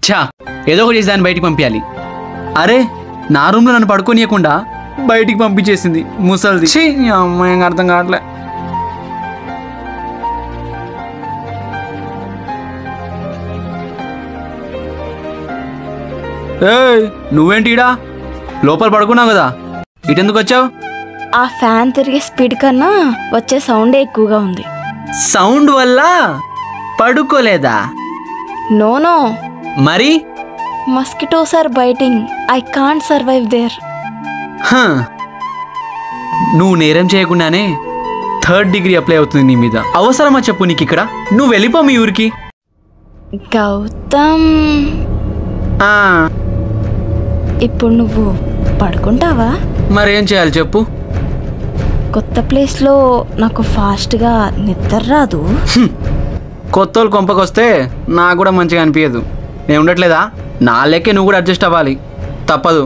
ఛా, ఏదో ఒకటి చేసి దాన్ని బయటికి పంపించాలి. అరే, నా రూమ్లో నన్ను పడుకోనియకుండా బయటికి పంపించేసింది ముసలిది. ఛీ, అమ్మాయి అర్థం కావట్లే. ఏయ్, నువ్వేంటిడా లోపల పడుకున్నావు కదా, ఇటెందుకు వచ్చావు? ఆ ఫ్యాన్ తిరిగే స్పీడ్ కన్నా వచ్చే సౌండే ఎక్కువగా ఉంది. సౌండ్ వల్ల పడుకోలేదా? నో మరి mosquitoes are biting, I can't survive there. నువ్వు నేరం చేయకుండానే 3rd డిగ్రీ అప్లై అవుతుంది నీ మీద. అవసరమా చెప్పు నీకు ఇక్కడ? నువ్వు వెళ్ళిపో మీ ఊరికి. గౌతమ్, ఇప్పుడు నువ్వు పడుకుంటావా? మరేం చేయాలి చెప్పు? కొత్త ప్లేస్లో నాకు ఫాస్ట్గా నిద్ర రాదు. కొత్త వాళ్ళు కొంపకొస్తే నాకు కూడా మంచిగా అనిపించదు. నేను ఉండట్లేదా? నా లెక్కే నువ్వు కూడా అడ్జస్ట్ అవ్వాలి, తప్పదు.